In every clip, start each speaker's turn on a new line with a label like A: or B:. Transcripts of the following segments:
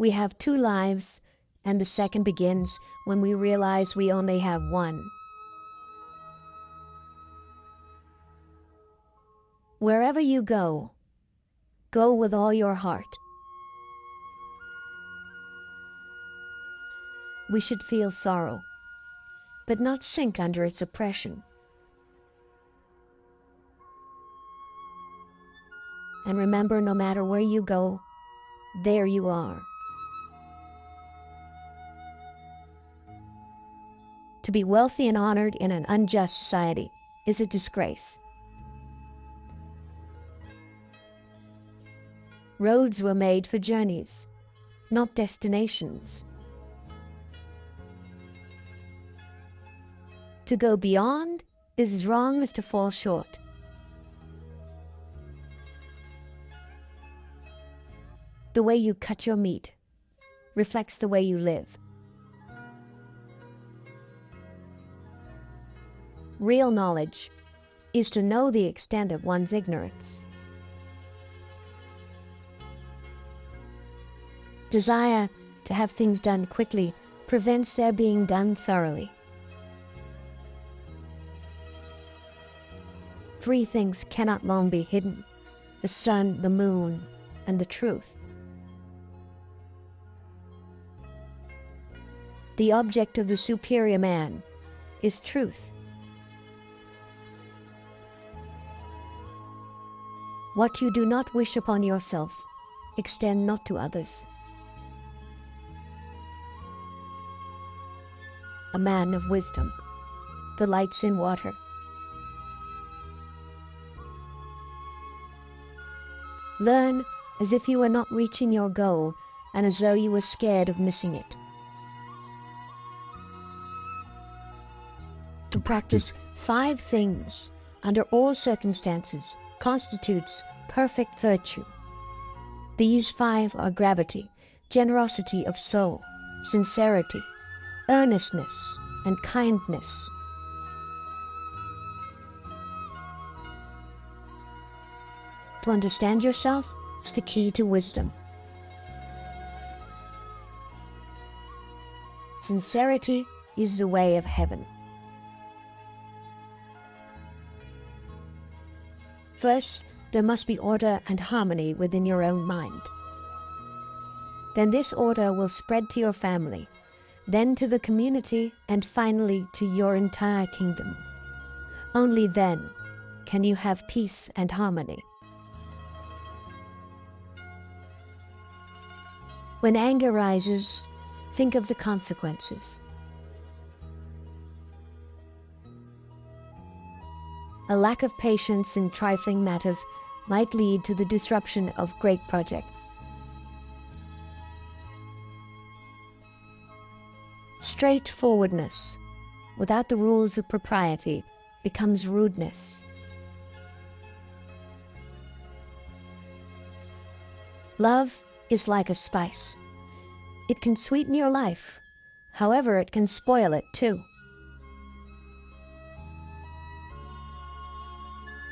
A: We have two lives, and the second begins when we realize we only have one. Wherever you go, go with all your heart. We should feel sorrow, but not sink under its oppression. And remember, no matter where you go, there you are. To be wealthy and honored in an unjust society is a disgrace. Roads were made for journeys, not destinations. To go beyond is as wrong as to fall short. The way you cut your meat reflects the way you live. Real knowledge is to know the extent of one's ignorance. Desire to have things done quickly prevents their being done thoroughly. Three things cannot long be hidden: the sun, the moon, and the truth. The object of the superior man is truth. What you do not wish upon yourself, extend not to others. A man of wisdom delights in water. Learn as if you were not reaching your goal and as though you were scared of missing it. To practice 5 things under all circumstances constitutes perfect virtue. These 5 are gravity, generosity of soul, sincerity, earnestness, and kindness. To understand yourself is the key to wisdom. Sincerity is the way of heaven. First, there must be order and harmony within your own mind. Then this order will spread to your family, then to the community, and finally to your entire kingdom. Only then can you have peace and harmony. When anger rises, think of the consequences. A lack of patience in trifling matters might lead to the disruption of great projects. Straightforwardness, without the rules of propriety, becomes rudeness. Love is like a spice. It can sweeten your life, however, it can spoil it too.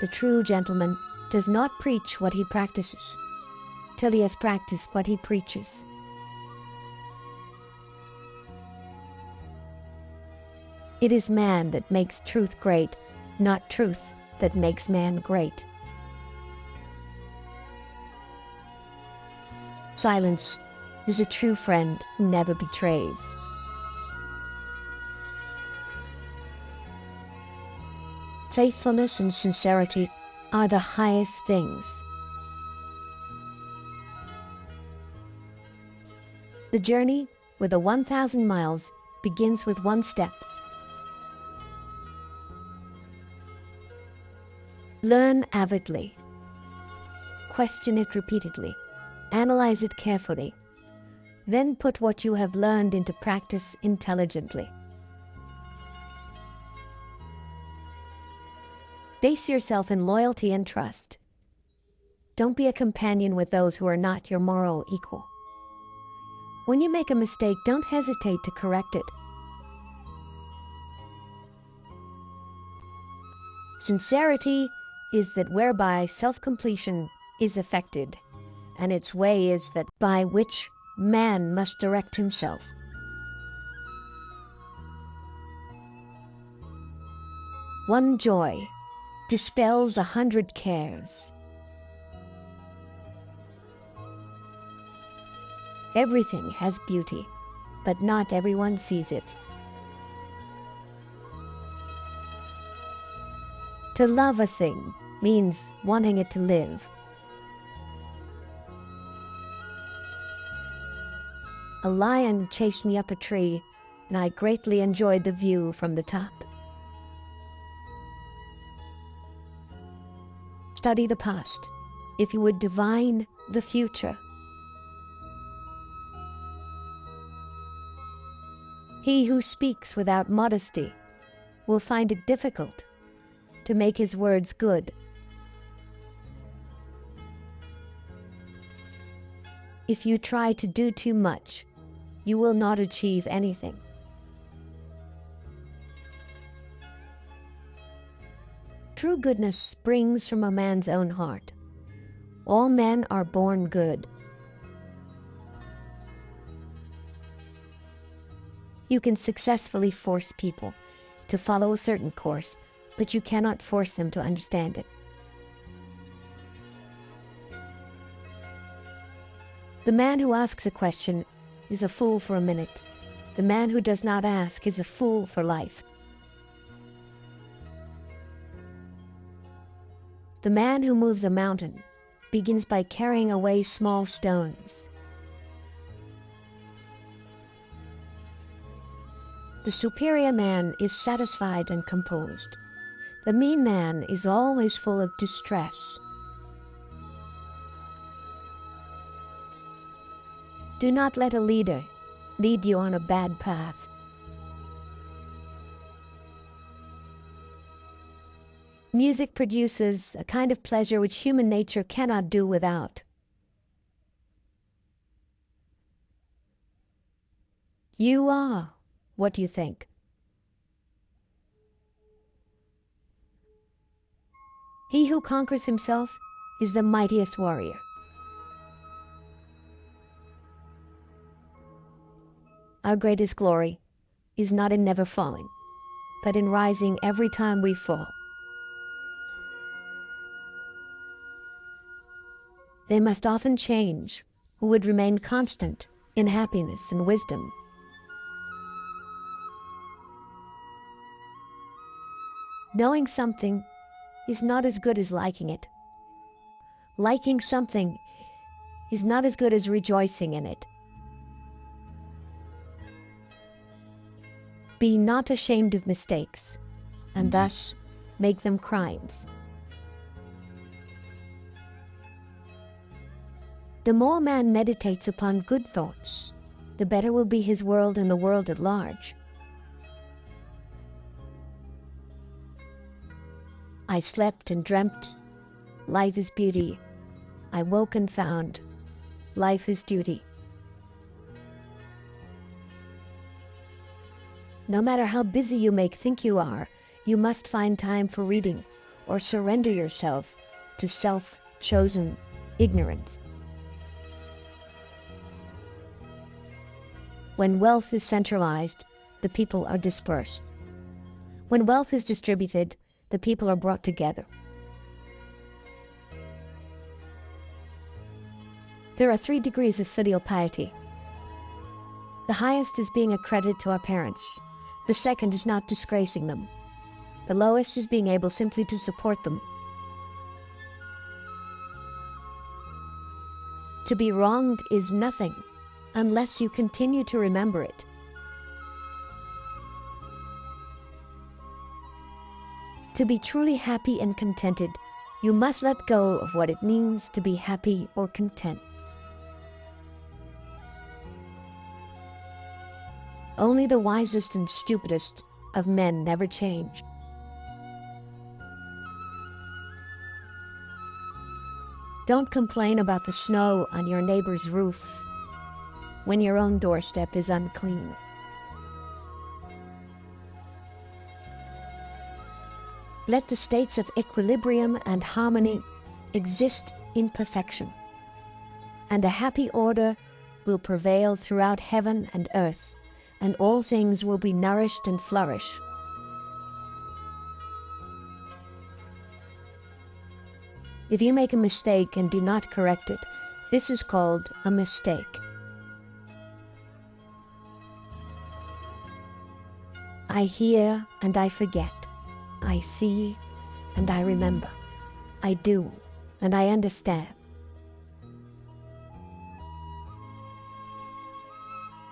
A: The true gentleman does not preach what he practices, till he has practiced what he preaches. It is man that makes truth great, not truth that makes man great. Silence is a true friend who never betrays. Faithfulness and sincerity are the highest things. The journey with the 1,000 miles begins with one step. Learn avidly. Question it repeatedly. Analyze it carefully. Then put what you have learned into practice intelligently. Base yourself in loyalty and trust. Don't be a companion with those who are not your moral equal. When you make a mistake, don't hesitate to correct it. Sincerity is that whereby self-completion is effected, and its way is that by which man must direct himself. One joy dispels 100 cares. Everything has beauty, but not everyone sees it. To love a thing means wanting it to live. A lion chased me up a tree, and I greatly enjoyed the view from the top. Study the past, if you would divine the future. He who speaks without modesty will find it difficult to make his words good. If you try to do too much, you will not achieve anything. True goodness springs from a man's own heart. All men are born good. You can successfully force people to follow a certain course, but you cannot force them to understand it. The man who asks a question is a fool for a minute. The man who does not ask is a fool for life. The man who moves a mountain begins by carrying away small stones. The superior man is satisfied and composed. The mean man is always full of distress. Do not let a leader lead you on a bad path. Music produces a kind of pleasure which human nature cannot do without. You are what you think. He who conquers himself is the mightiest warrior. Our greatest glory is not in never falling, but in rising every time we fall. They must often change who would remain constant in happiness and wisdom. Knowing something is not as good as liking it. Liking something is not as good as rejoicing in it. Be not ashamed of mistakes, and thus make them crimes. The more man meditates upon good thoughts, the better will be his world and the world at large. I slept and dreamt, life is beauty. I woke and found, life is duty. No matter how busy you may think you are, you must find time for reading or surrender yourself to self-chosen ignorance. When wealth is centralized, the people are dispersed. When wealth is distributed, the people are brought together. There are 3 degrees of filial piety. The highest is being a credit to our parents. The second is not disgracing them. The lowest is being able simply to support them. To be wronged is nothing unless you continue to remember it. To be truly happy and contented, you must let go of what it means to be happy or content. Only the wisest and stupidest of men never change. Don't complain about the snow on your neighbor's roof when your own doorstep is unclean. Let the states of equilibrium and harmony exist in perfection, and a happy order will prevail throughout heaven and earth, and all things will be nourished and flourish. If you make a mistake and do not correct it, this is called a mistake. I hear and I forget. I see and I remember. I do and I understand.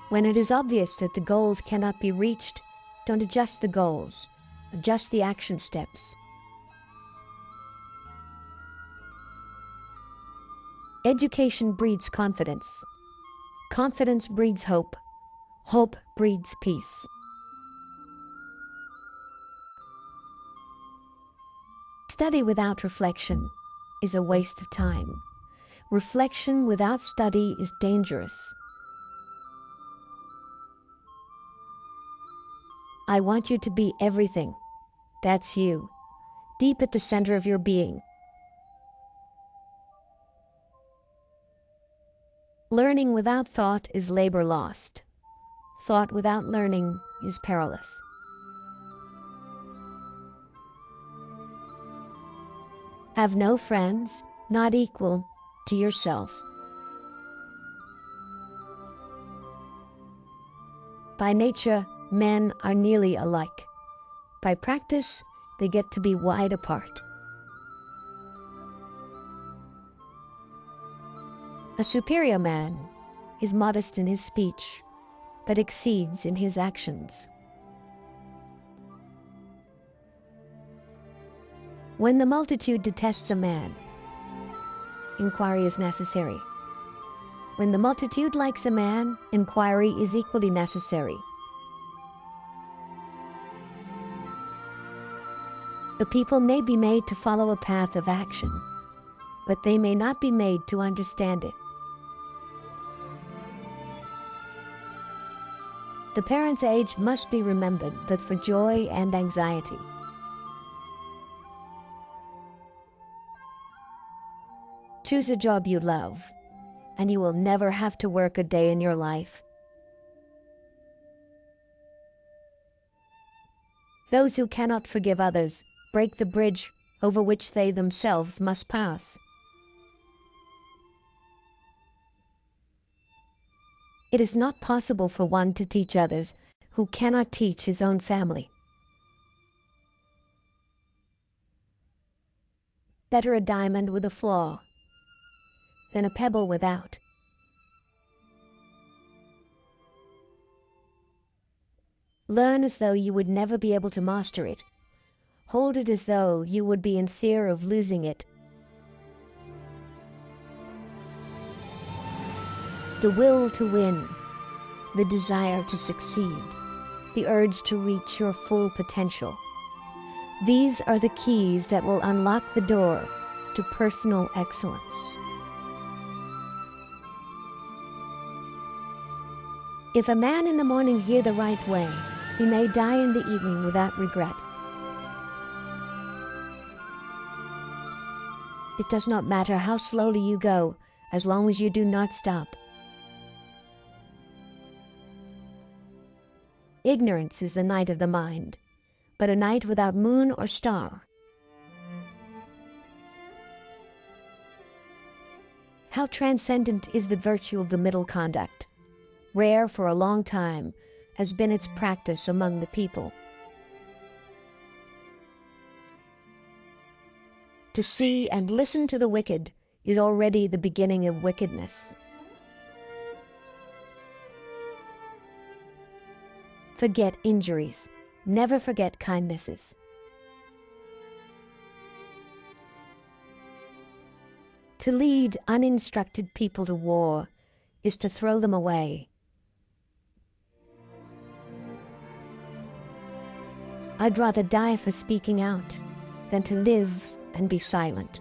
A: When it is obvious that the goals cannot be reached, don't adjust the goals, adjust the action steps. Education breeds confidence. Confidence breeds hope. Hope breeds peace. Study without reflection is a waste of time. Reflection without study is dangerous. I want you to be everything. That's you, deep at the center of your being. Learning without thought is labor lost. Thought without learning is perilous. Have no friends not equal to yourself. By nature, men are nearly alike. By practice, they get to be wide apart. A superior man is modest in his speech, but exceeds in his actions. When the multitude detests a man, inquiry is necessary. When the multitude likes a man, inquiry is equally necessary. The people may be made to follow a path of action, but they may not be made to understand it. The parent's age must be remembered, but for joy and anxiety. Choose a job you love, and you will never have to work a day in your life. Those who cannot forgive others break the bridge over which they themselves must pass. It is not possible for one to teach others who cannot teach his own family. Better a diamond with a flaw than a pebble without. Learn as though you would never be able to master it. Hold it as though you would be in fear of losing it. The will to win, the desire to succeed, the urge to reach your full potential. These are the keys that will unlock the door to personal excellence. If a man in the morning hear the right way, he may die in the evening without regret. It does not matter how slowly you go, as long as you do not stop. Ignorance is the night of the mind, but a night without moon or star. How transcendent is the virtue of the middle conduct! Rare for a long time has been its practice among the people. To see and listen to the wicked is already the beginning of wickedness. Forget injuries, never forget kindnesses. To lead uninstructed people to war is to throw them away. I'd rather die for speaking out than to live and be silent.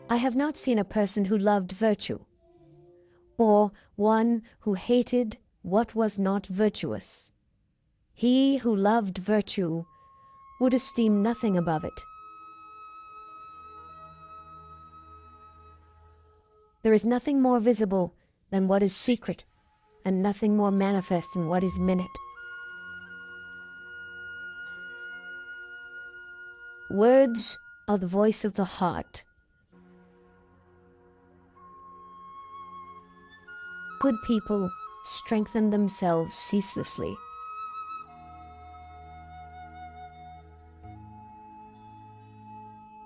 A: I have not seen a person who loved virtue, or one who hated what was not virtuous. He who loved virtue would esteem nothing above it. There is nothing more visible than what is secret, and nothing more manifest than what is minute. Words are the voice of the heart. Good people strengthen themselves ceaselessly.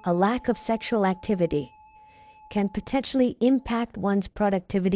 A: A lack of sexual activity can potentially impact one's productivity